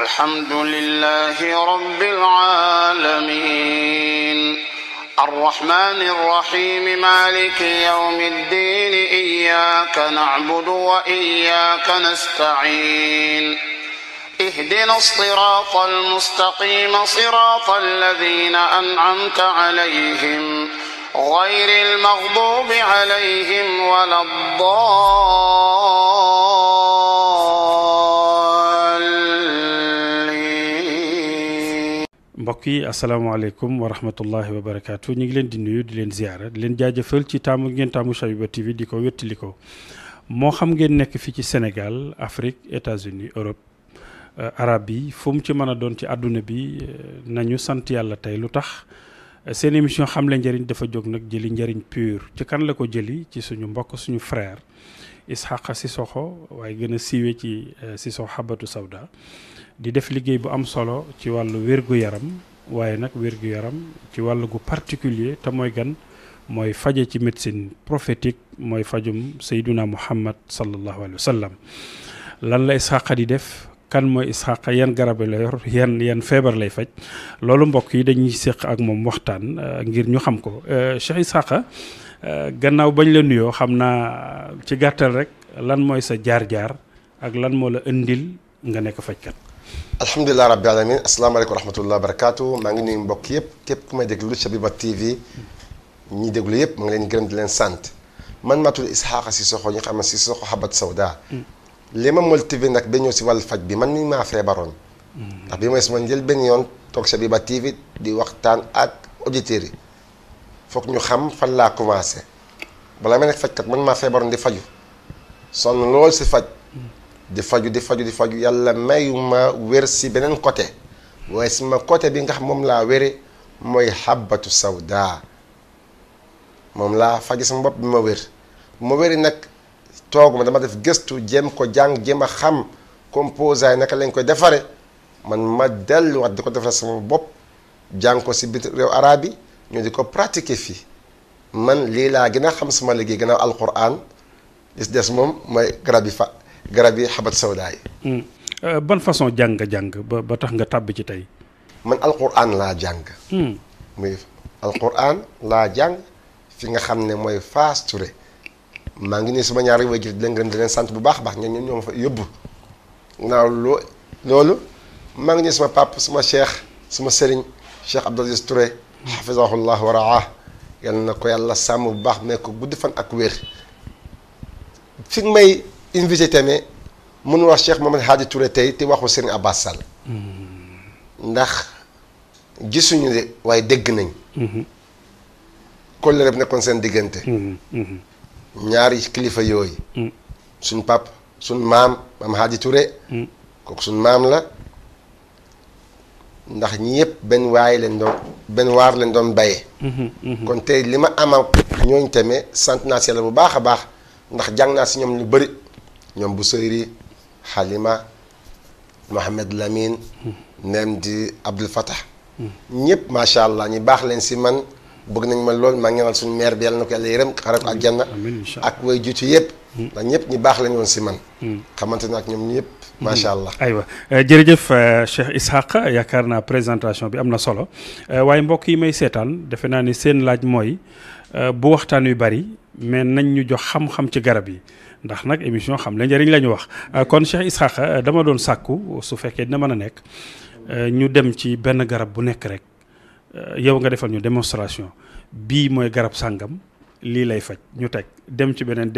الحمد لله رب العالمين الرحمن الرحيم مالك يوم الدين إياك نعبد وإياك نستعين اهدنا الصراط المستقيم صراط الذين أنعمت عليهم غير المغضوب عليهم ولا الضالين. mbokk yi asalaamaaleykum wa rahmatullahi wa barakaatu ñu ngi leen di nuyu di leen ziyaara di leen jaajëfal ci taamu ngeen taamu Shabiba TV di ko wéttali ko moo xam ngeen nekk fii ci Sénégal Afrique États-Unis Europe arab yi fu mu ci mën a doon ci àdduna bi nañu sant yàlla tey lu tax seen émission xamle njëriñ dafa jóg nag jëli njëriñ pur ci kan la ko jëli ci suñu mbokk suñu frère Ishaqa Cissokho waaye gën a siiwee ci Cissokho Habbatu Sauda di def liggéey bu am solo ci wàllu wér-gu-yaram waaye nag wér-gu-yaram ci wàllu gu particulier te mooy gan mooy faje ci médecine prophétique mooy fajum Seyduna Muhammad sallallahu alayhi wa sallam lan la Ishaqa di def kan mooy Ishaqa yan garab la yor yan feebar lay faj loolu mbokk yi dañuy séq ak moom waxtaan ngir ñu xam ko Cheikh Ishaqa gannaaw bañ la nuyoo xam naa ci gàttal rek lan mooy sa jaar-jaar ak lan moo la indil nga nekk fajkat. alhamdulilah rabbil alamin asalaamaaleykum wa rahmatullah barakaatu maa ngi nuyu mbokk yëpp képp ku may déglu Shabiba TV ñi déglu yëpp maa ngi leen gërëm di leen sant man maa tudd Ishaqa Cissokho ñu xam ne Cissokho Habbatu Sauda li ma motivé nag ba ñëw si wàllu faj bi man mi maa feebaroon ndax bi mooy sama njël benn yoon toog Shabiba TV di waxtaan ak auditeurs yi foog ñu xam fan laa commencé balaa ma nekk fajkat man maa feebaroon di faju sonn lool si faj di faju yàlla mayuma wér si beneen côté waaye si ma côté bi nga xam moom laa wére mooy Habbatu Sauda moom laa faji sama bopp bi ma wér bu ma wéri nag tooguma dama def gëstu jéem ko jàng jéem a xam composant yi naka lañ koy defare man ma delluwaat di ko defare sama bopp jàng ko si biir réew arab yi ñu di ko pratiquer fii man lii laa gën a xam sama liggéey gannaaw alquran li des moom mooy garab yi Habbatu Sauda yi. ban façon jàng ba tax nga tàbbi ci tey. man alquran laa jàng. muy alquran laa jàng fi nga xam ne mooy Fass Touré maa ngi nii suma ñaari waajur di leen gërëm di leen sant bu baax a baax ñoo ma fa yóbbu naaw loolu maa ngi nii suma pap suma cheikh suma sëriñ Cheikh Abdou Aziz Touré hafizahullah wa raah yal na ko yàlla sàmm bu baax mais ko guddi fan ak wér fi nga may invité tamit mun wax Cheikh Mohamed Hadi Touré tey te waxu Serigne Abbas Sall ndax gisuñu de waaye dégg nañ kollëre bi nekkoon seen diggante ñaari kilifa yooyu suñ pap suñ maam Hadi Touré kooku suñ maam la ndax ñi yëpp benn waar leen doon bayee kon tey li ma ama ñooñ tamit sant naa si yàlla bu baax a baax ndax jàng naa si ñoom lu bëri ñoom bu Seyri Halima Mohamed Lamine nem di Abdul Fattah ñëpp macha allah ñi baax leen si man bëgg nañ ma lool maa ngi ñaanal suñu maire bi yàlla na ko yàlla yërëm xare ko àjjana ak way juutu yëpp ndax ñëpp ñi baax lañ woon si man xamante na ak ñoom ñëpp macha allah. aywa jërëjëf Cheikh Ishaqa yaakaar naa présentation bi am na solo waaye mbokk yi may seetaan defe naa ni seen laaj mooy bu waxtaan wi bari mais nañ ñu jox xam-xam ci garab yi ndax nag émission xam la njëriñ la ñu wax kon Cheikh Ishaqa dama doon sàkku su fekkee dina mën a nekk ñu dem ci benn garab bu nekk rek yow nga defal ñu démonstration bii mooy garab sàngam lii lay faj ñu teg dem ci beneen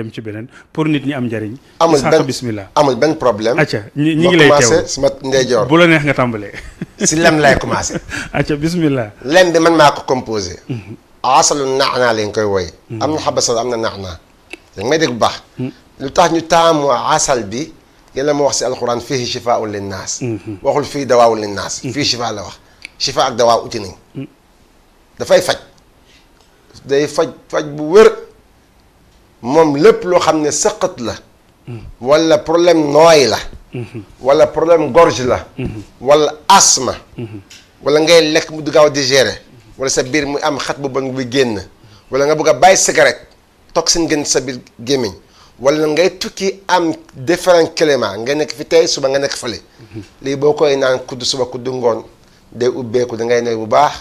pour nit ñi am njëriñ. amul Ishaqa bismillah amul benn problème. acca ñi ngi lay teew sama ndeyjoor bu la neex nga tàmbalee. si lem lay commencé. acca bismillah. lem bi man maa ko composé. asalu naanaa lañ koy woy am na Habbatu Sauda am na naanaa. da nga may dégg bu baax. lu tax ñu taamu asal bi yàlla ma wax si alquran fiihi shifaa'un linnaas. waxul fii dawaa'un linnaas. fii shifaa la wax. shifaa ak dawaa uti nañ. dafay faj. day faj bu wér moom lépp loo xam ne sëqat la. wala problème nooy la. wala problème gorge la. wala asthme. wala ngay lekk mu du gaaw a digérer. wala sa biir muy am xat bu bon bu génn. wala nga bëgg a bàyyi cigarette toxine gën sa biir gémmiñ wala ngay tukki am différent climat nga nekk fi tey suba nga nekk fële lii boo koy naan kudd suba kudd ngoon day ubbeeku da ngay nelaw bu baax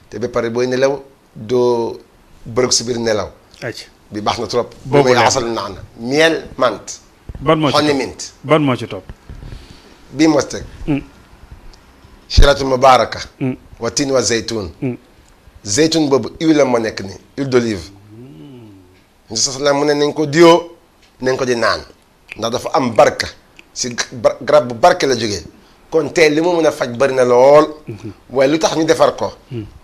te ba pare booy nelaw doo bërëg si biir nelaw bi baax na trop boobu mooy asal naan miel menthe ban moo ci honey mint ban moo ci topp bii mos teg shiratul mubaraka wa tin wa zeytun zeytun boobu huile la moo nekk ni huile d'olive ñu sasala mu ne nañ ko diwoo nañ ko di naan ndax dafa am barka si garab bu barke la jógee kon tey li mu mën a faj bëri na lool waaye lu tax ñu defar ko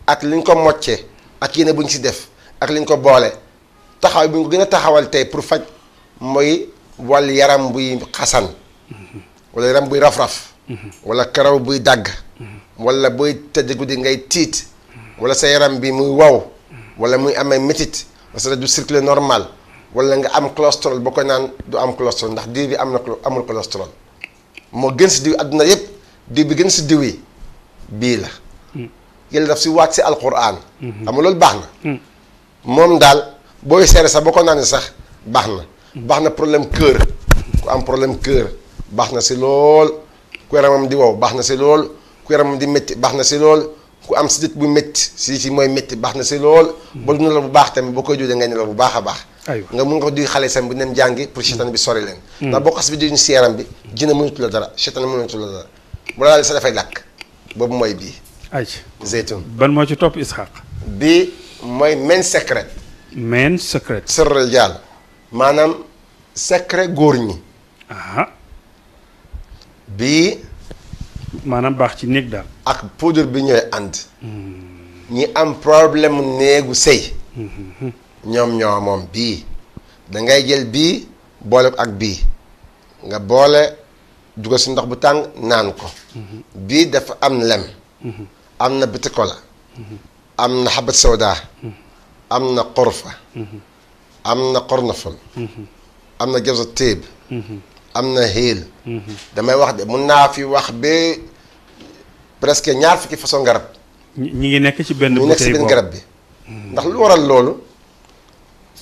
ak li ñu ko moccee ak yéene bu ñu si def ak li ñu ko boole taxaw bi ñu ko gën a taxawal tey pour faj mooy wàllu yaram buy xasan wala yaram buy raf-raf wala karaw buy dagg wala buy tëdd guddi ngay tiit wala sa yaram bi muy wow wala muy amee métit parce que du circuler normal wala nga am cholestérol boo ko naan du am cholestérol ndax diw bi amul cholestérol moo gën si diw àdduna yépp diw bi gën si diw yi bii la yàlla daf si wàcc si alquran xam nga loolu baax na moom daal booy seere sax boo ko naan sax baax na problème cœur ku am problème cœur baax na si lool ku yaramam di wow baax na si lool ku yaramam di métti baax na si lool ku am sidit bu métti si mooy métti baax na si lool ba du nelaw bu baax tamit boo koy jógee ngay nelaw bu baax a baax nga mun nga ko di xale sam bu dem jàngi pour seytaan bi sori leen ndax boo xas bi di si yaram bi jina mënatu la dara seytaan mënatu la dara bu la sa dafay làkk boobu mooy bii zeytun ban moo ci topp Ishaq bii mooy main secret sër rijaal maanaam secret góor ñi bii maanaam baax ci néeg daal ak poudre bi ñooy ànd ñi am problème mu néegu sëy ñoom ñoo moom bii dangay jël bii boole ko ak bii nga boole dugal si ndox bu tàng naan ko bii dafa am lem am na bitikola am na xabat sawda am na qorfa am na qornafol am na jawsa téeb am na xiil damay wax de mun naa fi wax ba presque ñaar fukki façon garab ñi ngi nekk ci benn nekk si benn garab bi ndax lu waral loolu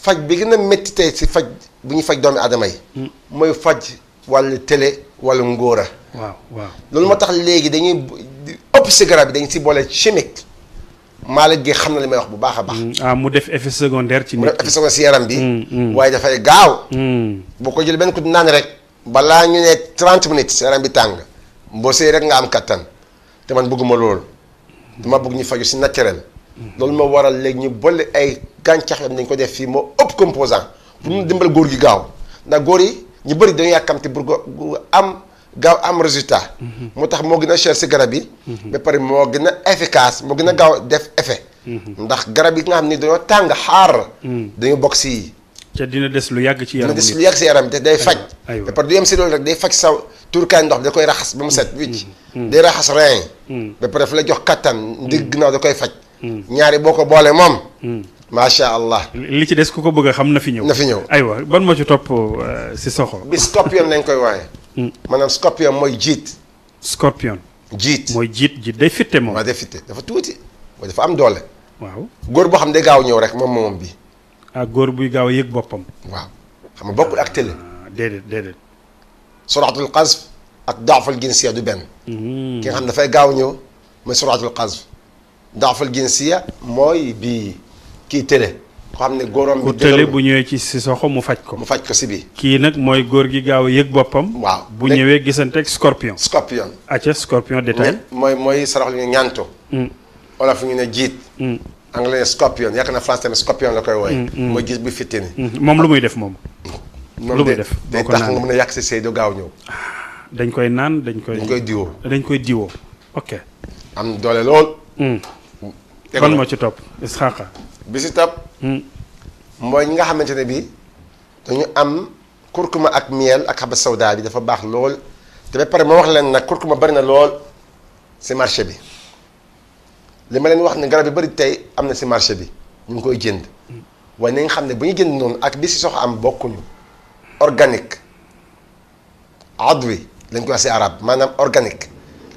faj bi gën a métti tey si faj bu ñuy faj doomi aadama yi mooy faj wàllu télé wàllu ngóora waaw loolu moo tax léegi dañuy ëpp si garab yi dañ si boole chimique Malick gi xam na li may wax bu baax a baax mu def effet secondaire ci nit mu def effet secondaire si yaram bi waaye dafay gaaw boo ko jël benn ko naan rek balaa ñu ne 30 minutes yaram bi tàng boo sëy rek nga am kattan te man bëgguma loolu dama bëgg ñu faju si naturel loolu moo waral léegi ñu boole ay gàncax yoo dañ ko def fii moo ëpp composant pour ñu dimbal góor gi gaaw ndax góor yi ñu bëri dañu yàkkamti pour gaaw am résultat moo tax moo gën a cher si garab yi ba pare moo gën a efficace moo gën a gaaw def effet ndax garab yi nga xam ni dañoo tàng xaar dañu bokk si te dina des lu yàgg ci yaram dina des lu yàgg si yaram te day faj ba pare du yem si loolu rek day faj sa tuurkaay ndox bi da koy raxas ba mu set wicc day raxas rein ba pare dafa la jox kattan ndig ginnaaw da koy faj ñaari boo ko boole moom macha allah li ci des ku ko bëgg a xam na fi ñëw aywa ban moo ci topp si soxo bi scorpion lañ koy waaye maanaam scorpion mooy jiit jiit mooy jiit day fitte moom waaw day fitte dafa tuuti mooy dafa am doole waaw góor boo xam ne day gaaw ñëw rek moom bi góor buy gaaw a yëg boppam waaw xam nga bokkul ak télé déedéet suratul qazf ak daafal jinsiya du benn ki nga xam ne dafay gaaw ñëw mooy suratul qazf daafal jinsiya mooy bii kii télé ko xam ne góoram bi télé bu ñëwee ci si soxo mu faj ko si bii kii nag mooy góor gi gaaw a yëg boppam waaw bu ñëwee gisante ak scorpion acca scorpion détail mooy sarax lu ñu ñaanto olof ñu ne jiit anglais scorpion yaakaar na France tamit scorpion la koy wooye mooy gis bu fitti ni moom lu muy def moom lu muy def day tax nga mën a yàq si sëy du gaaw ñëw dañ koy naan dañ koy diwoo ok am doole lool ban moo ci topp Isxaaqa bi si topp mooy ñi nga xamante ne bi dañu am kurkuma ak miel ak xaba sawda bi dafa baax lool te ba pare ma wax leen nag kurkuma bari na lool si marché bi li ma leen wax ne garab yi bari tey am na si marché bi ñu ngi koy jënd waaye na nga xam ne bu ñu jënd noonu ak bi si soxla am bokkuñu organique adwi lañ koy wax si arab maanaam organique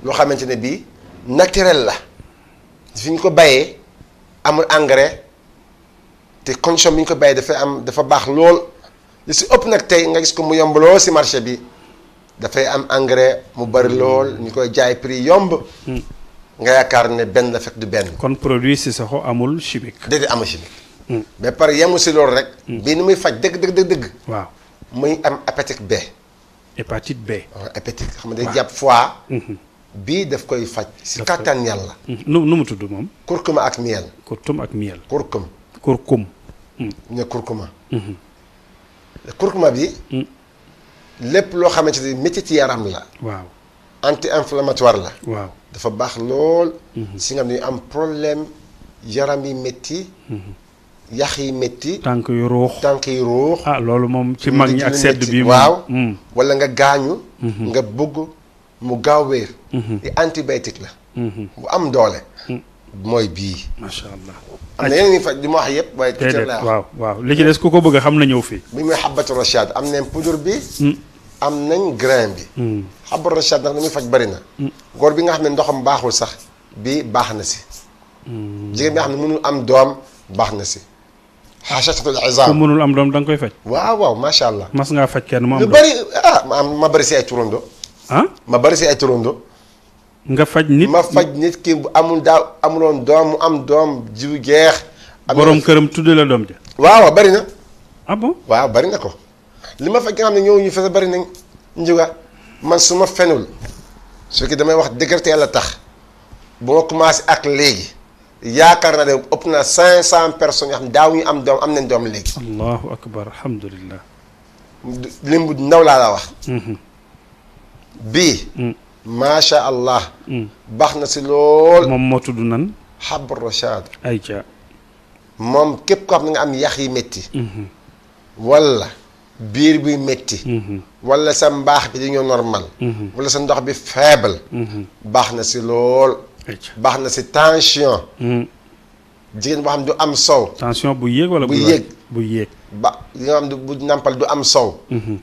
loo xamante ne bii naturel la fi ñu ko bayee amul engrais te condition bi ñu ko bayee dafa baax lool li si ëpp nag tey nga gis ko mu yomb lool si marché bi dafay am engrais mu bari lool ñu koy jaay prix yomb. nga yaakaar ne benn la fekk du benn. kon produit Cissokho amul chimique. déedéet amul chimique. mais pare yemu si loolu rek. bii ni muy faj dëgg. waaw muy am hépatite B. hépatite B. waaw hépatite xam nga day jàpp foie. bii daf koy faj. si kattan yàlla. nu mu tudd moom. kurkuma ak miel. kurtum ak miel. kurkum. ne kurkuma. kurkuma bi. lépp loo xamante ni métti ci yaram la. waaw. anti-inflammatoire la. waaw dafa baax lool. si nga am problème yaram yi métti. yax yi métti. tànk yu ruux. ah loolu moom ci mag ñi ak sedd bi. waaw wala nga gaañu. nga bëgg mu gaaw wéer. di antibiotique la. bu am doole. mooy bii. macha allah. am na yeneen i faj li ma wax yëpp waaye. tuuti laa wax waaw li ci des ku ko bëgg a xam na ñëw fii. bi muy xabatu rachad am nañ poudre bi. am nañ grain bi. xabatu rachad nag li muy faj bari na. góor bi nga xam ne ndoxam baaxul sax bi baax na si. jigéen bi nga xam ne mënul am doom baax na si. xaasatatul izam ku mënul am doom da nga koy faj. waaw macha allah. mas ngaa faj kenn mu am lu doom bari ma bari si ay turando. ma bari si ay turando. nga faj nit ma faj nit ki bu amuloon doom mu am doom jiw jeex. borom këram tudde la doom ja. waaw bari na. ah bon waaw bari na ko. li ma faj nga xam ne ñëw ñu fese bari nañ njuga man su ma fenul su fekkee damay wax dëgg te yàlla tax bu ma commencé ak léegi yaakaar naa ne ëpp na 500 personnes yoo xam ne daaw ñu am doom am nañ doom léegi. allahu akbar alhamdulillah. lim bu ndaw laa la wax. bii. macha allah. baax na si lool. moom moo tudd nan. xabu rachad. ayca. moom képp koo xam ne nga am yax yi métti. wala biir buy métti. wala sa mbaax bi dañoo normal. wala sa ndox bi faible. baax na si lool. baax na si tension. jigéen boo xam du am sow. tension bu yéeg wala bu yéeg bu yéeg. li nga xam ne bu nampal du am sow.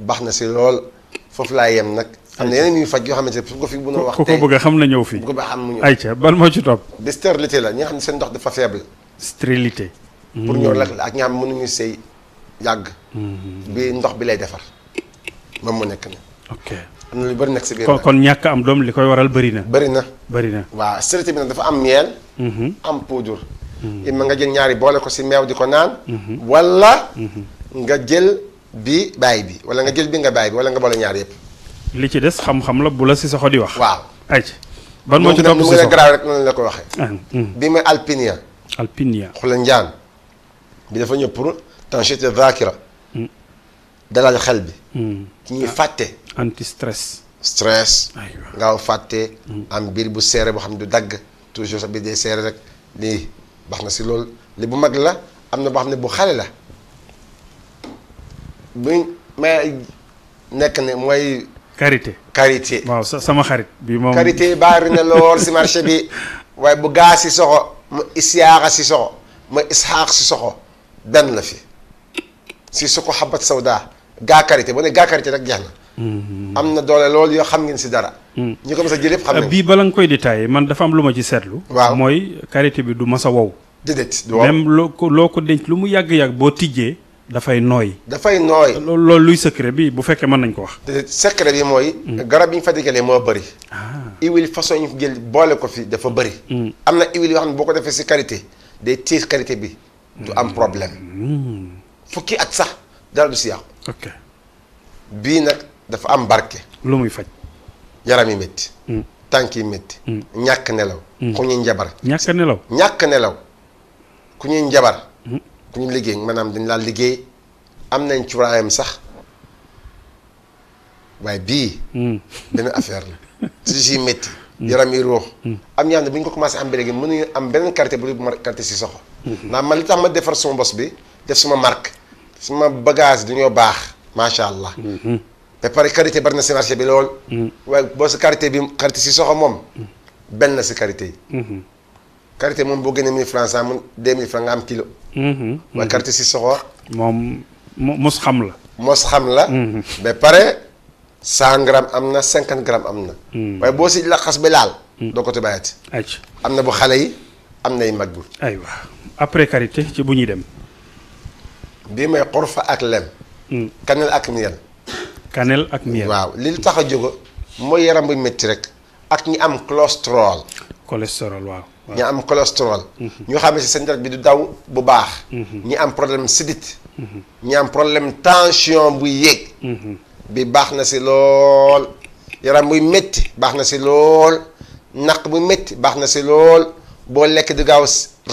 baax na si lool foofu laa yem nag. am na yeneen ñuy faj yoo xamante ne fu ko fi mën a wax tey ku ko bëgg a xam na ñëw fii. ku ko bëgg a xam mu ñëw. ayca ban moo ci topp. de stérilité la ñi nga xam ne seen ndox dafa faible. stérilité. pour ñëw la ak ñi nga xam ne mënuñu sëy yàgg. bi ndox bi lay defar moom mu nekk ni ok am na lu bëri nekk si biir. kon ñàkk am doom li koy waral bëri na. bëri na. waaw stérilité bi nag dafa am miel. am poudre. ima nga jël ñaari boole ko si meew di ko naan. wala nga jël bi bàyyi bi wala nga jël bi nga bàyyi bi wala nga boole ñaar yëpp. li ci des xam-xam la bu la Cissokho di wax. waaw ayca ban moo ci topp Cissokho mu garaaw rek noonu la ko waxee. bi mooy alpinia. alpinia. xula njaan bi dafa ñëw pour tanchite zakira. dalal xel bi. ci ñuy fàtte. anti stress. stress. aywa ngaaw fàtte. am biir bu seere boo xam ne du dagg toujours sa biir day seere rek lii baax na si loolu li bu mag la am na boo xam ne bu xale la buñ may nekk ne mooy. karité. waaw sama xarit bi moom. karité bari na lool si marché bi waaye bu gaa Cissokho mu Isiyaaxa Cissokho mu Isxaaq Cissokho benn la fi Cissokho xabat sawda gaa karité boo ne gaa karité rek jeex na. am na doole loolu yoo xam ngeen si dara. ñi ko mos a jël yëpp xam nañ bii bala nga koy détaillé man dafa am lu ma ci seetlu. waaw mooy karité bi du mas a wow. déedéet du wow même loo ko denc lu mu yàgg-yàgg boo tijjee. dafay nooy. loolu luy secret bi bu fekkee mën nañ ko wax. secret bi mooy. garab yi ñu fabriqué moo bëri. huile façon yi ñu jël boole ko fi dafa bëri. am na huile yoo xam ne boo ko defee si karité day tiir karité bi du am problème. fukki at sax dara du si yàqu. ok bii nag dafa am barke. lu muy faj. yaram yi métti. tànk yi métti. ñàkk nelaw. ku ñuy njabar. ñàkk nelaw ku ñuy njabar. ku ñu liggéey maanaam dañ laa liggéey am nañ cuuraayam sax waaye bii. benn affaire la. si si métti. yaram yi ruux. am ñoo xam ne bu ñu ko commencé am ba léegi mënuñu am beneen karité bu dul karité Cissokho. ndax man li tax ma defar suma bos bi def suma marque suma bagage dañoo baax macha allah. ba pare karité bari na si marché bi lool. waaye boo si karité bi karité Cissokho moom benn la si karité yi. karité moom boo génnee 1000 francs sax mun 2000 francs nga am kilo. waaye karité Cissokho. moom mos xam la. mos xam la. ba pare 100 grammes am na 50 grammes am na. waaye boo si laxas ba laal. doo ko bàyyati. ayca am na bu xale yi am na yu mag bi. aywa après karité ci bu ñuy dem. bii mooy xurfa ak lem. cannelle ak miel. cannelle ak miel. waaw li tax a jóg mooy yaram bu métti rek. ak ñi am cholestérol. cholestérol waaw. ñi am cholestérol. ñoo xam ne si seen deret bi du daw bu baax. ñi am problème sidit. ñi am problème tension buy yéeg. bi baax na si lool. yaram buy métti baax na si lool. naq bu métti baax na si lool. boo lekk di gaaw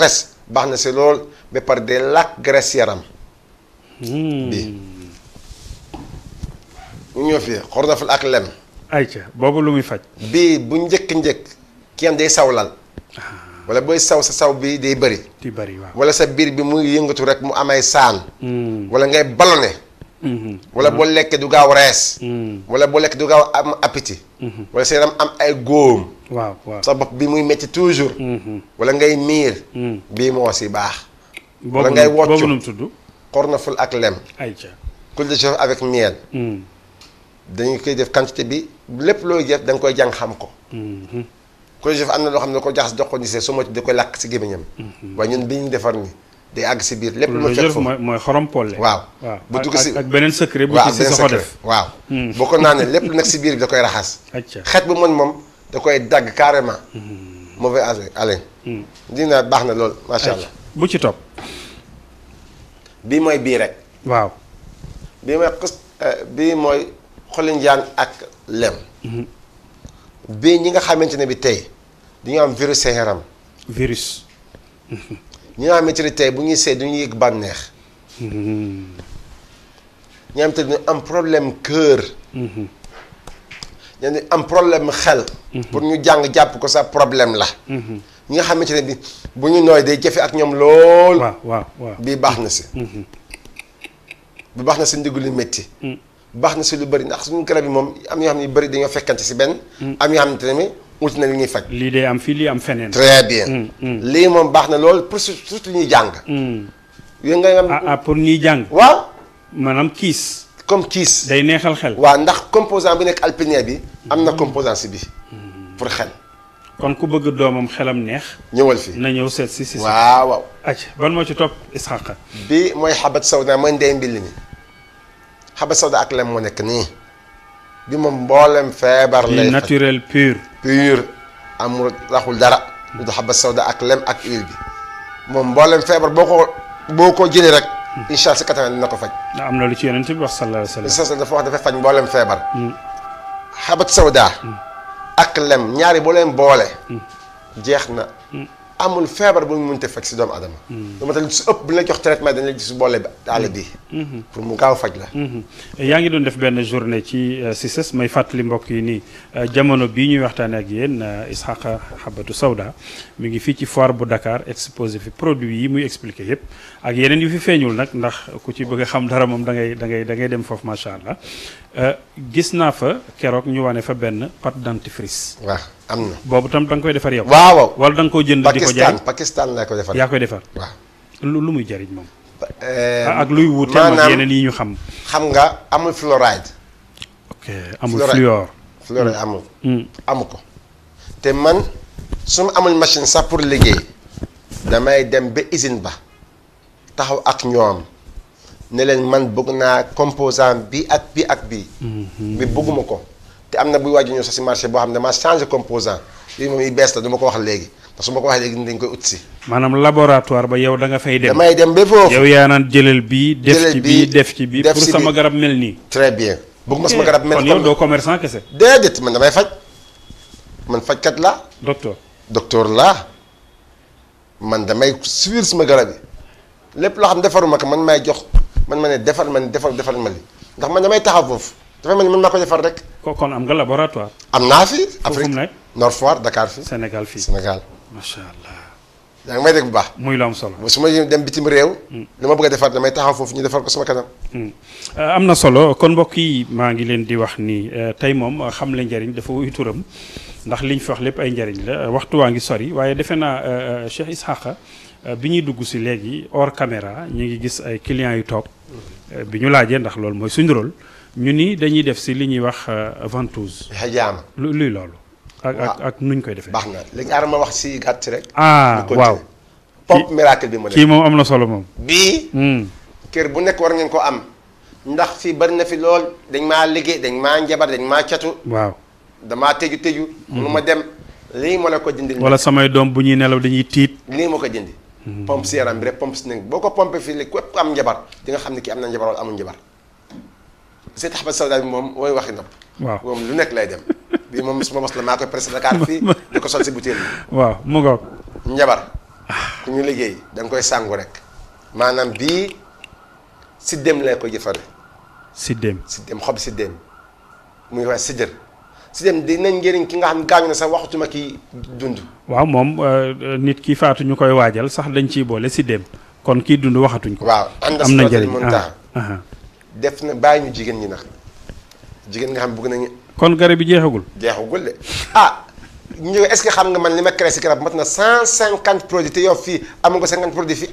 res baax na si lool ba pare de lakk graisse yaram. bii ñu ñëw fii xornoful ak lem. ayca boobu lu muy faj. bii bu njëkk kenn day sawlal. wala booy saw sa saw bi day bëri. di bëri waaw. wala sa biir bi muy yëngatu rek mu amay saan. wala ngay ballonné. wala boo lekkee du gaaw rees. wala boo lekkee du gaaw am appétit. wala sa yaram am ay góom. waaw waaw sa bopp bi muy métti toujours. wala ngay miir. bii moo si baax. wala ngay woccu boobu nu mu tudd. xornoful ak lem. ayca. cul de chèvre avec miel. dañu koy def quantité bi lépp looy def da nga koy jàng xam ko. cul de chèvre am na loo xam ne da ko jaxas jox ko ni see su ma da koy lakk si gémmiñam. waaye ñun bi ñu defar ni day àgg si biir lépp lu ma fekk foofu mooy xorom polle. waaw bu dugg si ak beneen secret bu ci si soxo def. waaw boo ko naanee lépp lu nekk si biir bi da koy raxas. xeet bu mën moom da koy dagg carrément. mauvais haleine. dina baax na lool macha allah. bu ci topp. bii mooy bii rek. waaw. bii mooy xolinjaan ak lem. bii ñi nga xamante ne bi tey dañu am virus seen yaram. virus. ñi nga xamante ne tey bu ñuy seet du ñu yëg bànneex. ñi nga xamante ne am problème cœur. ñi am problème xel. pour ñu jàng jàpp ko sa problème la. ñi nga xamante ne bi bu ñu nooy day jafe ak ñoom lool. waaw bii baax na si. bi baax na si ndiggu lu métti. baax na si lu bëri ndax suñu garab yi moom am yoo xam ne yu bëri dañoo fekkante si benn. am yoo xamante ne ut na li ñuy faj. lii day am fii lii am feneen. très bien. lii moom baax na lool pour surtout ñuy jàng. yooyu nga am pour ñuy jàng. waaw. maanaam kiis. comme kiis. day neexal xel. waaw ndax composant bi nekk alpinia bi. am na composant si bi pour xel. kon ku bëgg doomam xelam neex. ñëwal fii na ñëw seet si. waaw. acc ban moo ci topp Isxaaqa. bi mooy xabat sawda mooy ndey mbill mi. xabat sawda ak lem moo nekk nii. bi moom mboolem feebar lay faj naturel pur. amul raxul dara. lu tax xabat sawda ak lem ak huile bi. moom mboolem feebar boo ko jëlee rek. incha allah si kattan dina ko faj. am na lu ci yonent bi wax sallallahu alayhi wa sallam. dafa wax dafay faj mboolem feebar. xabat sawda ak lem ñaari boo leen boole. jeex na. amul feebar bu mu mënte faj si doomu adama. lu ma tax su ëpp bu ñu la jox traitement dañ la gis boole àll bi. pour mu gaaw faj la. yaa ngi doon def benn journée ci CICES may fàttali mbokk yi nii jamono bii ñuy waxtaanee ak yéen Isxaaqa Habatu Sawda mi ngi fii ci foire bu Dakar exposé fi produit yi muy expliqué yëpp ak yeneen yu fi feeñul nag ndax ku ci bëgg a xam dara moom da ngay dem foofu macha allah gis naa fa keroog ñu wane fa benn pâte dentifrice. waaw am na. boobu tam da nga koy defar yow. waaw wala da nga koo jënd di ko jaay Pakistan laa koy defar. yaa koy defar. waaw lu muy jariñ moom. ak luy wuute ak yeneen yi ñu xam. xam nga amul fluoride. ok amul fluor. fluoride amul. amu ko te man su ma amul machine sax pour liggéey damay dem ba usine ba taxaw ak ñoom ne leen man bëgg naa composant bi ak bi ak bii. bi bëgguma ko te am na buy waaj ñëw sax si marché boo xam ne damaa changé composant yooyu moom yi bees la du ma ko wax léegi ndax su ma ko waxee léegi dañ koy ut si. maanaam laboratoire ba yow da nga fay dem. damay dem ba foofu. yow yaa naan jëlal bii. def ci bii pour sama garab mel nii. très bien. bëgguma sama garab mel kon yow doo commerçant kese. déedéet man damay faj man fajkat laa. docteur laa man damay suivre sama garab yi lépp loo xam defaruma ko man may jox man ma ne defar ma li ndax man damay taxaw foofu dafay mel ni man maa ko defar rek. kon am nga laboratoire. am naa fi. Afrique fu mu nekk Nord Foire Dakar fii. Sénégal fii Sénégal. macha allah. yaa ngi may dégg bu baax. muy lu am solo. su ma dem bitim réew. li ma bëgg a defar damay taxaw foofu ñu defar ko sama kanam. am na solo kon mbokk yi maa ngi leen di wax ni tey moom xam le njariñ dafa wuyu turam ndax liñ fi wax lépp ay njariñ la waxtu waa ngi sori waaye defe naa Cheikh Isxaaqa bi ñuy dugg si léegi hors caméra ñu ngi gis ay clients yu toog bi ñu laajee ndax loolu mooy suñu rôle ñu ni dañuy def si li ñuy wax ventouse. xajaama luy loolu. ak nuñ koy defee. baax na léegi aar ma wax si gàtt rek. waaw. pop miracle bi mu nekk kii moom am na solo moom. bii. kër bu nekk war ngeen ko am ndax fii bari na fi lool dañ maa liggéey dañ maa njabar dañ maa catu. waaw damaa tëju. mënu ma dem lii moo la ko dindi. wala samay doom bu ñuy nelaw dañuy tiit. lii moo ko dindi. pompe si yaram bi rek pompe si nekk boo ko pompe fii léegi képp am njabar di nga xam ne kii am na njabar wala amul njabar. Seyd Ahmed Sawda bi moom mooy waxi nopp. waaw moom lu nekk lay dem. bii moom su ma mos la maa koy pressé Dakar fii di ko sol si butéel bi. waaw mu ngoog. njabar ku ñu liggéey da nga koy sàngu rek maanaam bii siddéem lay koy jëfare siddéem xob siddéem muy wax siddéem siddéem dinañ njëriñ ki nga xam ne gaañu na sax waxutuma ki dund. waaw moom nit ki faatu ñu koy waajal sax dañ ciy boole siddéem kon kii dund waxatuñ ko. waaw am na njëriñ mun tax def na bàyyi ñu jigéen ñi nag jigéen nga xam bëgg nañu. kon garab bi jeexagul. jeexagul de ñu est-ce que xam nga man li ma créé si garab mat na 150 produits te yow fii amu nga 50 produits fii.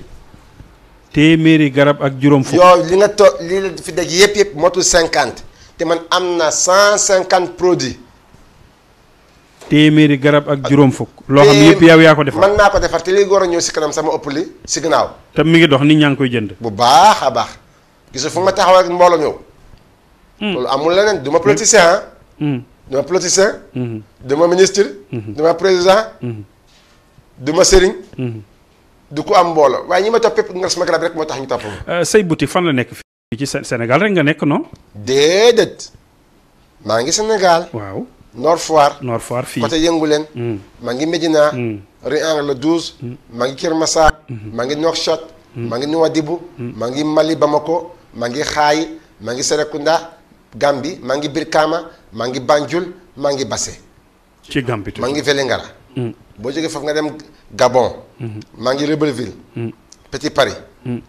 téeméeri garab ak juróom fukk. yow li nga li la fi daj yëpp motul 50 te man am na 150 produits. téeméeri garab ak juróom fukk. loo xam yëpp yow yaa ko defar man maa ko defar te li war a ñëw si kanam sama ëpp li si gannaaw. te mi ngi dox nit ñaa ngi koy jënd. bu baax a baax gis fu ma taxaw rek mbooloo ñëw. loolu amul leneen du ma politicien du ma politicien. du ma ministre. du ma président. du ma sëriñ. du ko am mbooloo waaye ñi ma topp nga sama garab rek moo tax ñu topp ma. say boutique fan la nekk fii ci Sénégal rek nga nekk non. déedéet maa ngi Sénégal. waaw Nord Foire. Nord Foire fii côté Yënguleen. maa ngi Médina. rue Angle 12. maa ngi Kër Massar. maa ngi Nouakchott. maa ngi Nouadhibou. maa ngi Mali Bamako. maa ngi Xaay. maa ngi Serekunda. Gambie maa ngi Brikama. maa ngi Banjul maa ngi Basse. ci Gambie maa ngi Vélingara. boo jógee foofu nga dem Gabon. maa ngi Libreville. Petit Paris.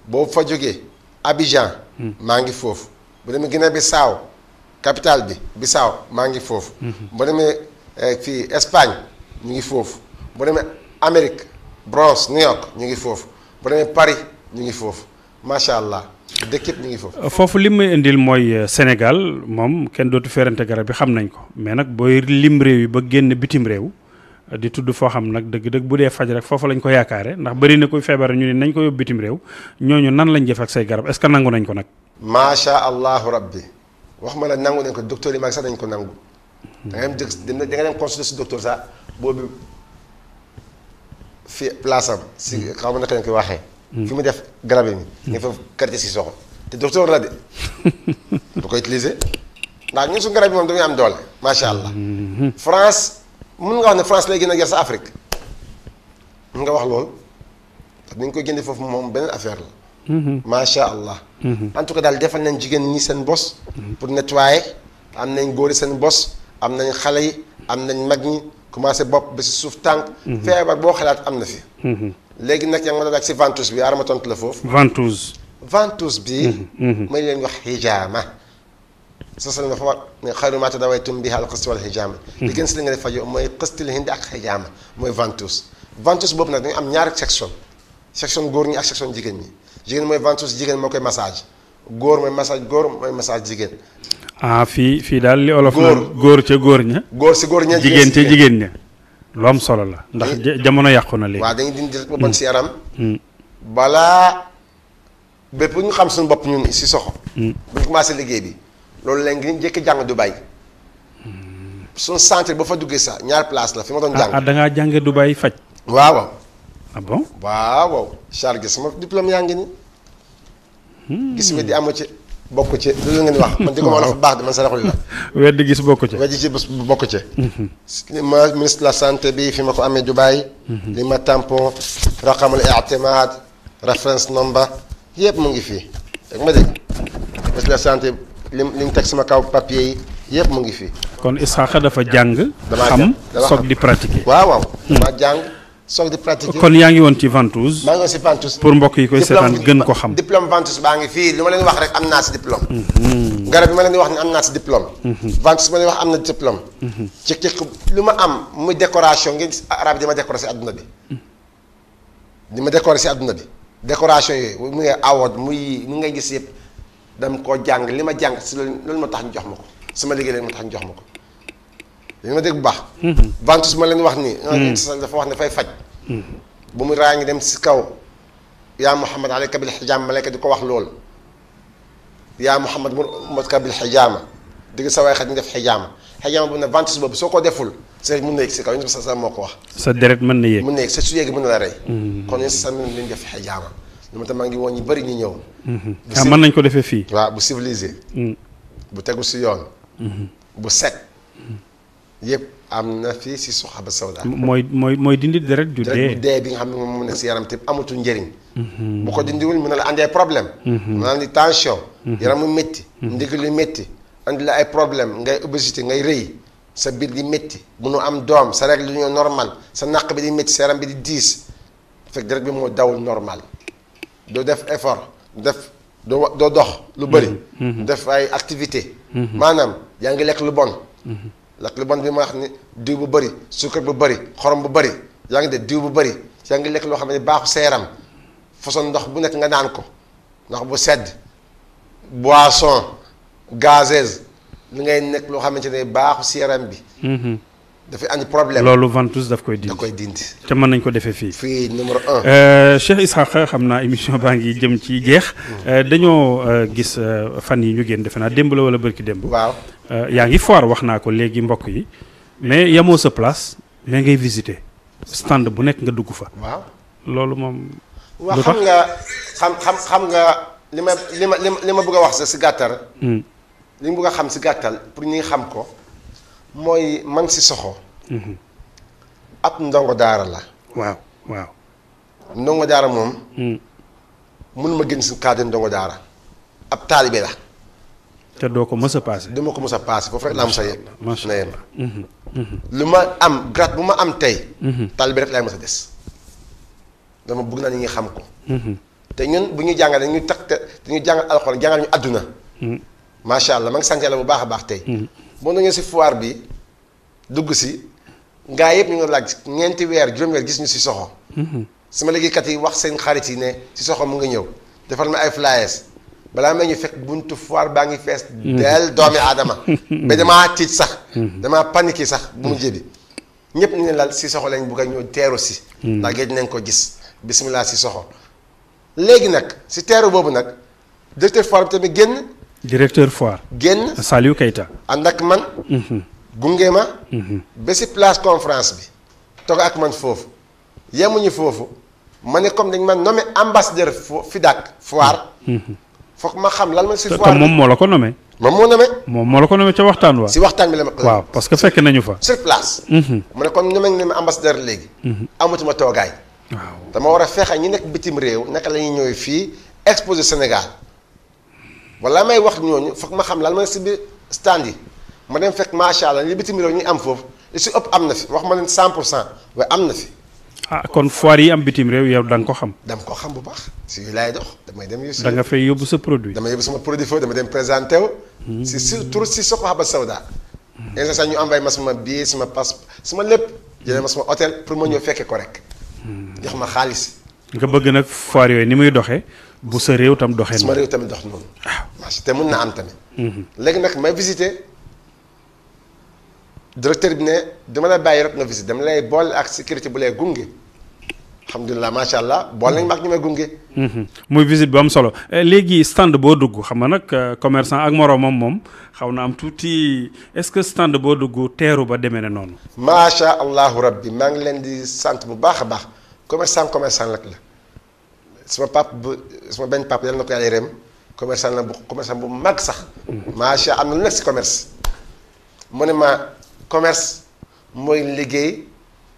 boo fa jógee Abidjan. maa ngi foofu. bu demee Guinée Bissau capitale bi Bissau maa ngi foofu. boo demee fii Espagne ñu ngi foofu. boo demee Amérique Bronx New York ñu ngi foofu. boo demee Paris ñu ngi foofu macha allah. dëkk yëpp ñu ngi foofu. foofu li may indil mooy Sénégal moom kenn dootu ferante garab bi xam nañ ko mais nag booy lim réew yi ba génn bitim réew di tudd foo xam nag dëgg-dëgg bu dee faj rek foofu lañ ko yaakaare ndax bëri na koy feebar ñu ne nañ ko yóbbu bitim réew ñooñu nan lañ jëf ak say garab est-ce que nangu nañ ko nag. macha allahu rabbi wax ma la nangu nañ ko docteur yi mag sax dañ ko nangu. da nga dem dem consulter si docteur sax boobu fi place am. si xaw ma naka lañ koy waxee. fi mu def garab yi. nga fa quartier si soxo te docteur la de du ko utiliser ndax ñun suñu garab yi moom dañuy am doole macha allah. France mun nga wax ne France lay gën a jar sa Afrique mun nga wax loolu parce que ni ñu koy génne foofu moom beneen affaire la. macha allah. en tout cas daal defal nañ jigéen ñi seen bos. pour nettoyer am nañ góori seen bos am nañ xale yi am nañ mag ñi commencé bopp ba si suuf tànk. feebar boo xalaat am na fi. léegi nag yaa ngi ma doon ak si ventouse bi yaara ma tontu la foofu. ventouse bi. may leen wax hijaama. sosal dafa wax ne xayru maa tadawaytum bihi al-qist wal hijaama. li gën si li nga def fajoo mooy qistil hindi ak hijaama mooy ventouse. ventouse boobu nag dañu am ñaari section góor ñi ak section jigéen ñi jigéen mooy ventouse jigéen moo koy massage góor mooy massage jigéen. fii daal li olof naan góor ca góor ña. góor si góor ña jigéen ca jigéen ña. lu am solo la ndax jamono yàqu na léegi. waaw dañuy dindi ba bon si yaram. balaa bépp ñu xam suñu bopp ñun si soxo. bu ñu commencé liggéey bi loolu léegi ñu njëkk jàng Dubaï. suñu centre ba fa duggee sax ñaar place la fi ma doon jàng. da ngaa jànge Dubaï faj. waaw. bon. waaw Charles sama diplôme yaa ngi nii. gis nga di amu ci bokk ci loolu ngeen wax. man di ko ma wax baax de man sa raxul la. weddi gis bokk ci. weddi ci bokk ci. li ma ministre de la santé bi fi ma ko amee Dubaï. li ma tampon raqamul i'timaad référence number yëpp mu ngi fii. dégg ma dégg ministre de la santé li mu teg sama kaw papier yi yëpp mu ngi fii. kon Isaaxa dafa jàng. xam soog di pratiquer. waaw dama jàng soog di pratiquer. kon yaa ngi woon ci ventouse. maa ngi woon si ventouse. pour mbokk yi koy seetaan gën ko xam. diplôme ventouse baa ngi fii li ma leen wax rek am naa si diplôme. garab bi ma leen di wax ne am naa si diplôme. ventouse ma leen wax am na diplôme. ci lu ma am muy décoration ngeen gis arab di ma décorer si adduna bi. di ma décorer si adduna bi. décoration yooyu mu ngi award muy mu ngay gis yëpp dama koo jàng li ma jàng si loolu ma tax ñu jox ma ko sama liggéey leen ma tax ñu jox ma ko. li ma dégg bu baax. ventouse ma leen wax nii. dafa wax ne fay faj. bu mu raa ngi dem si kaw yaa Muhammad alayka bil hijaam malayka di ko wax loolu yaa Muhammad motka bil xijaama digg sa waay xat ñu def xijaama bu ne ventouse boobu soo ko deful sa mën na yëg si kaw yéen sa moo ko wax. sa deret mën na yéeg. mën na yëg sa su yéegi mën na la rey. kon yéen sa mën nañu def xijaama lu ma tam maa ngi woon ñu bëri ñu ñëw. mën nañ ko defee fii. waaw bu civilisé. bu tegu si yoon. bu set. yëpp am na fii si Soxaba Sawda. mooy dindi deret ju dee bi nga xam ne moom mu nekk si yaram te amatul njëriñ. bu ko dindiwul mën na la andee problème. mën na andi tension. yaram mu métti. ndigg lu métti. andi la ay problème ngay obésité ngay rëy sa biir di métti munu am doom sa règle ñoo normal sa naq bi di métti sa yaram bi di diis fekk deret bi moo dawul normal doo def effort doo dox lu bëri. def ay activité maanaam yaa ngi lekk lu bon. lekk lu bon bi ma wax ni diw bu bëri suukar bu bëri xorom bu bëri yaa ngi de diw bu bëri yaa ngi lekk loo xam ne baaxu sa yaram façon ndox bu nekk nga naan ko ndox bu sedd boisson gazeuse li ngay nekk loo xamante ne baaxu si yaram bi. dafay andi problème. loolu ventouse daf koy dindi. da koy dindi. te mën nañ ko defee fii. fii numéro 1. Cheikh Ishaqa xam naa émission baa ngi jëm ci jeex. dañoo gis fan yi ñu génn defe naa démb la wala bërki démb. waaw yaa ngi foire wax naa ko léegi mbokk yi mais yamoo sa place mais ngay visiter stand bu nekk nga dugg fa. waaw loolu moom. waaw xam nga li ma bëgg a wax si gàttal. li mu bëgg a xam si gàttal pour ñi xam ko mooy man si soxo ab ndongo daara la. waaw. ndongo daara moom. mun ma gën si cadre ndongo daara. ab taalibe la. te doo ko mës a paase. dama ko mës a paase foofu rek laa mës a yegg. macha na yem lu ma am grade bu ma am tey. taalibe rek laay mës a des. dama bëgg naa ni ñuy xam ko. te ñun bu ñuy jàngal dañuy tax te dañuy jàngal alxuraan jàngal ñu àdduna. macha allah ma ngi sant yàlla bu baax a baax tey. boo ñëwee si foire bi dugg si ngaa yëpp ñu ngi laaj ñeenti weer juróom-weer gis ñu si soxo. sama liggéeykat yi wax seen xarit yi ne si soxo mu nga ñëw defal ma ay flyers balaa may ñu fekk buntu foire baa ngi fees. del doomi aadama. ba damaa tiit sax. damaa paniqué sax bu mu jëbi ñëpp ñu ne lal si soxo lañ bugg a ñëw teeru si. ndax géej nañ ko gis bisimilah si soxo. léegi nag si teeru boobu nag directeur foire bi tamit génn. directeur foire. génn Saliou Keita. ànd ak man. gunge ma. ba si place conférence bi. toog ak man foofu. yemuñu foofu ma ne comme dañ man nommé ambassadeur FIDAK foire. foog ma xam lan ma si foire te moom moo la ko nommé. moom moo la ko nommé ca waxtaan wa. si waxtaan bi la ma. waaw parce que fekk nañu fa. sur place. mu ne comme nommé nga ma ambassadeur léegi. amatuma toogaay. waaw dama war a fexe ñi nekk bitim réew naka la ñuy ñëwee fii exposé Sénégal. wala may wax ñooñu foog ma xam lan ma si biir stand yi ma dem fekk macha allah li bitim réew ñu am foofu li si ëpp am na fi wax ma leen 100% waaye am na fi. kon foire yi am bitim réew yow da nga ko xam. dama ko xam bu baax si yu laay dox damay dem yu si. da nga fay yóbbu sa produit. dama yóbbu sama produit foofu dama dem présenté wu. si surtout si Soxaba Sawda. yenn saa ñu envoyé ma sama billet sama passe sama lépp jëlee ma sama hôtel pour ma ñëw fekke ko rek. jox ma xaalis. nga bëgg nag foire yooyu ni muy doxee bu sa réew tam doxee sama réew tamit dox noonu. waaw te mun na am tamit. léegi nag may visité directeur bi ne dama la bàyyi rek nga visité dama lay boole ak sécurité bu lay gunge. alhamdulilah macha allah boole nañ ma ak ñu may gunge. muy visite bu am solo léegi stand boo dugg xam nga nag commerçant ak moroomam moom xaw na am tuuti est-ce que stand boo dugg teeru ba demee ne noonu. macha allahu rabbi maa ngi leen di sant bu baax a baax commerçant rek la sama benn pap yàlla na ko yàlla yërëm commerçant bu mag sax. macha am na lu nekk si commerce. mu ne ma commerce mooy liggéey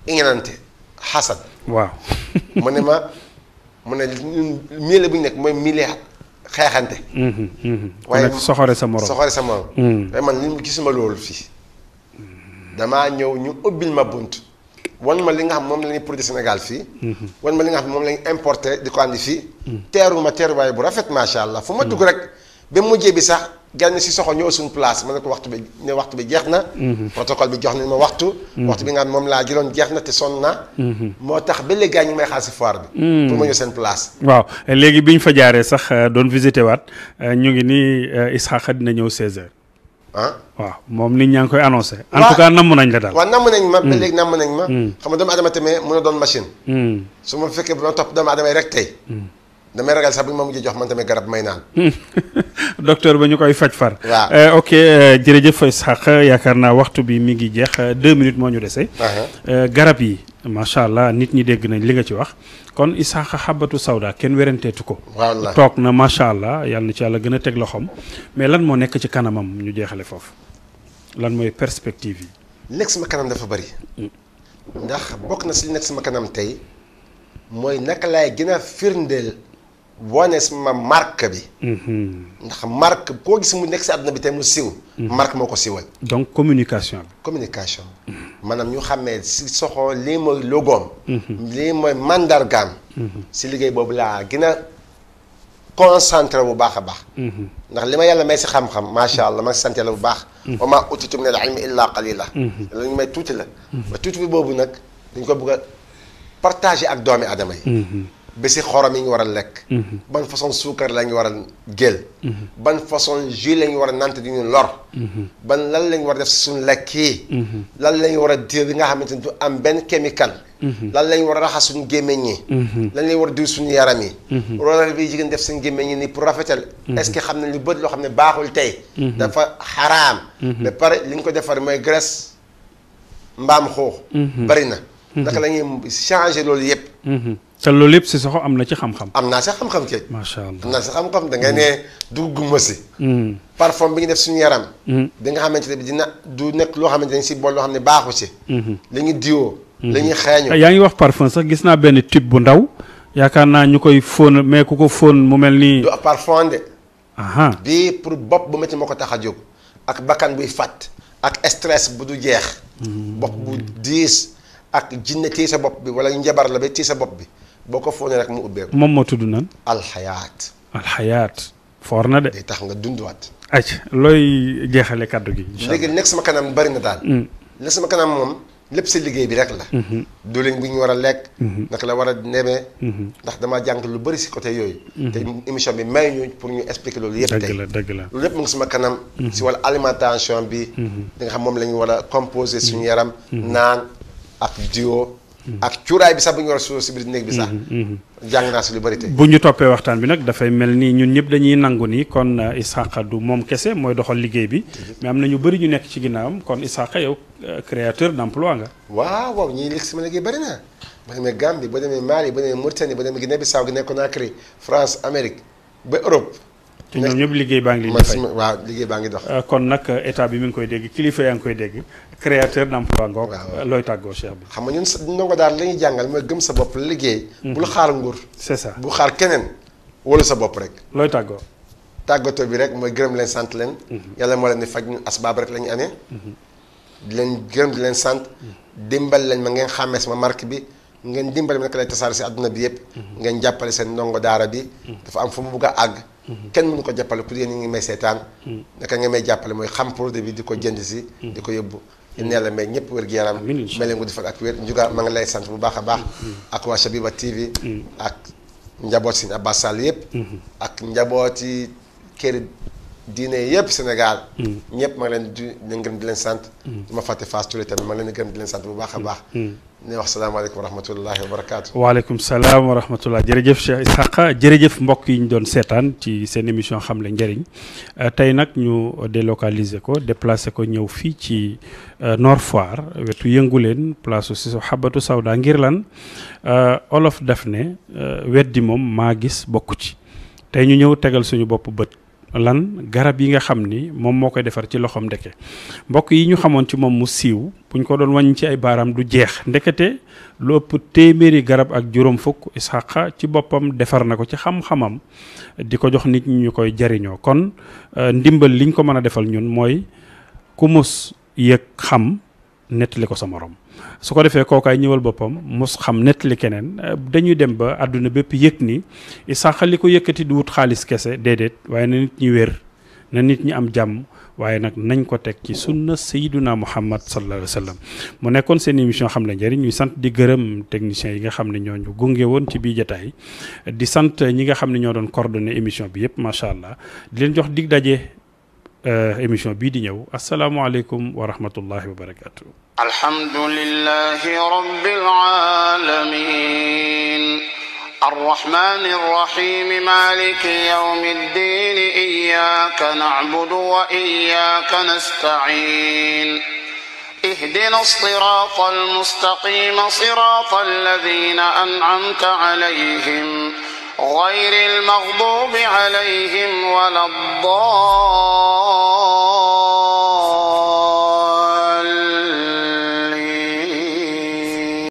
iñanante xasad. waaw. mu ne milieu bu ñu nekk mooy milieu xeexante. waaye soxore sa morom. waaye man li gisuma loolu fii. damaa ñëw ñu ubbil ma bunt. wan ma li nga xam moom la ñuy produit Sénégal fii. wan ma li nga xam moom la ñuy importé di ko andi fii. teeru ma teeruwaay bu rafet macha allah fu ma dugg rek ba mujjee bi sax gan si soxo ñëw suñu place ma ne ko waxtu bi jeex na. protocole bi jox nañ ma waxtu. waxtu bi nga xam moom laa jëloon jeex na te sonn na. moo tax ba léegi gars ñu may xaar si foire bi. pour ma ñëw seen place. waaw léegi bi ñu fa jaaree sax doon visité waat ñu ngi nii Ishaqa dina ñëw 16h. waaw moom nit ñaa ngi koy annoncé. en tout cas namm nañ la daal. waaw namm nañ ma ba léegi namm nañ ma. xam nga doomu adama tamit mën a doon machine. su ma fekkee ba ma topp doomu adama yi rek tey. damay ragal sax bu ñu ma mujjee jox man tamit garab may naan. docteur ba ñu koy faj far. waaw ok jërëjëf Ishaq yaakaar naa waxtu bi mi ngi jeex 2 minutes moo ñu dese. garab yi macha allah nit ñi dégg nañ li nga ci wax kon Ishaq xabatu sawda kenn weranteetu ko. toog na macha allah yàlla na ci yàlla gën a teg loxoom mais lan moo nekk ci kanamam ñu jeexale foofu lan mooy perspective yi. nekk sama kanam dafa bari. ndax bokk na si li nekk sama kanam tey mooy naka laay gën a firndeel wane sama marque bi. ndax marque koo gis mu nekk si àdduna bi tey mu siiw. marque moo ko siiwal. donc communication bi. communication. maanaam ñu xamee si Soxo lii mooy logoom. lii mooy mandargaam. si liggéey boobu laa gën a concentré bu baax a baax. ndax li ma yàlla may si xam-xam macha allah ma si sant yàlla bu baax. wa maa utiitum min al ilmi illa qalila. la ñu may tuuti la. ba tuuti bi boobu nag dañ ko bëgg a partager ak doomi adama yi. ba si xorom yi ñu war a lekk. ban façon suukar la ñu war a jël. ban façon jus la ñu war a nant di ñu lor. ban lan la ñu war a def si suñu lekk yi. lan la ñu war a diw bi nga xamante ni du am benn chemical. lan la ñu war a raxas suñu gémmiñ yi. lan la ñu war a diw suñu yaram yi. loolu bi jigéen def seen gémmiñ yi nii pour rafetal. est-ce que xam nañ lu bëri loo xam ne baaxul tey. dafa xaraam. ba pare li ñu ko defar mooy graisse mbaam xuux. bari na. naka la ñuy changer loolu yëpp. te loolu yëpp si Soxo am na ci xam-xam. am naa sax xam-xam kay. macha allah am naa sax xam-xam da ngay ne dugguma si. parfum bi ñu def suñu yaram. bi nga xamante ne dina du nekk loo xamante ne si bool loo xam ne baaxu si. la ñuy diwoo. la ñuy xeeñoo. yaa ngi wax parfum sax gis naa benn tube bu ndaw yaakaar naa ñu koy fóon mais ku ko fóon mu mel ni. du parfum de. bii pour bopp bu métti moo ko tax a jóg. ak bakkan buy fàtt. ak stress bu du jeex. bopp bu diis. ak jinne tii sa bopp bi wala njabar la ba tii sa bopp bi boo ko fóonee rek mu ubbeeku. moom moo tudd nan. alxayaat. alxayaat. foor na de. day tax nga dunduwaat. ac looy jeexale kàddu gi. léegi nekk sama kanam bari na daal. nekk sama kanam moom lépp si liggéey bi rek la. diwlin bi ñu war a lekk. naka la war a nemee. ndax damaa jàng lu bari si côté yooyu. te émission bi may ñu pour ñu expliquer loolu yëpp tey. dëgg la dëgg la loolu yëpp mu ngi sama kanam. si wàllu alimentation bi. di nga xam moom la ñu war a composer suñu yaram. naan ak diwo. ak cuuraay bi sax bu ñu war a suuf si biir néeg bi sax. jàng naa si lu bari tey. bu ñu toppee waxtaan bi nag dafay mel ni ñun ñëpp dañuy nangu ni kon Ishaq du moom kese mooy doxal liggéey bi mais am na ñu bëri ñu nekk ci ginnaawam kon Ishaq yow créateur d'emploi nga. waaw waaw ñii léegi sama liggéey bëri na boo demee Gambie boo demee Mali boo demee Mauritanie boo demee Guinée-Bissau Guinée Conakry France Amérique ba Europe. te ñoom ñëpp liggéey baa ngi leen di fay waaw liggéey baa ngi dox. kon nag état bi mi ngi koy dégg kilifa yaa ngi koy dégg créateur d'emploi ngoog. looy tàggoo Cheikh bi. xam nga ñun ndongo daal la ñuy jàngal mooy gëm sa bopp liggéey. bul xaar nguur. c'est ça bul xaar keneen wala sa bopp rek. looy tàggoo. tàggatoo bi rek mooy gërëm leen sant leen. yàlla moo leen di faj ñun asbaab rek la ñu amee. di leen gërëm di leen sant. dimbal leen ma ngeen xàmmee sama marque bi. ngeen dimbali ma naka lay tasaare si àdduna bi yëpp. ngeen jàppale seen ndongo daara bi. dafa am fu mu bugg a àgg. kenn mënu ko jàppale ku yéen ñi ngi may seetaan. naka nga may jàppale mooy xam produit bi di ko jënd si. di ko yóbbu. yéen yàlla may ñëpp wér-gu-yaram. may leen ko defal ak wér njuga ma ngi lay sant bu baax a baax. ak waa Shabiba TV. ak njaboot si Abbas Sall yëpp. ak njabooti kër diine yëpp Sénégal. ñëpp ma ngi leen di gërëm di leen sant. du ma fàtte Fass Touré tamit ma ngi leen di gërëm di leen sant bu baax a baax. ne wax salaamaaleykum wa rahmatullahi wa barakaatu. waaleykum salaam wa rahmatullah jërëjëf Cheikh Ishaq jërëjëf mbokk yi ñu doon seetaan ci seen émission Xamle Njariñ tey nag ñu délocaliser ko déplacer ko ñëw fii ci Nord Foire wetu yëngu leen place su Sissoko Habbatu Sauda ngir lan olof def ne weddi moom maa gis bokku ci tey ñu ñëw tegal suñu bopp bët. lan garab yi nga xam ni moom moo koy defar ci loxoom ndeke mbokk yi ñu xamoon ci moom mu siiw buñ ko doon wàññi ci ay baaraam du jeex ndekete lu ëpp téeméeri garab ak juróom fukk Ishaq ci boppam defar na ko ci xam-xamam di ko jox nit ñi ñu koy jariñoo kon ndimbal liñ ko mën a defal ñun mooy ku mus yëg xam nettali ko sa morom su ko defee kookaay ñëwal boppam mus xam nettali keneen dañuy dem ba àdduna bépp yëg ni Ishaq li ko yëkkati du wut xaalis kese déedéet waaye na nit ñi wér na nit ñi am jàmm waaye nag nañ ko teg ci sunna sayyiduna Muhammad sallallahu alayhi wa sallam mu nekkoon seen émission Xamle Njariñ ñuy sant di gërëm techniciens yi nga xam ne ñoo ñu gunge woon ci bii jotaay di sant ñi nga xam ne ñoo doon coordonné émission bi yëpp macha allah di leen jox dig daje émission bii di ñëw asalaamualeykum wa rahmatullahi wa barakatuh. alhamdulillahi rabbil alamin الرحمن الرحيم مالك يوم الدين إياك نعبد وإياك نستعين اهدنا الصراط المستقيم صراط الذين أنعمت عليهم غير المغضوب عليهم ولا الضالين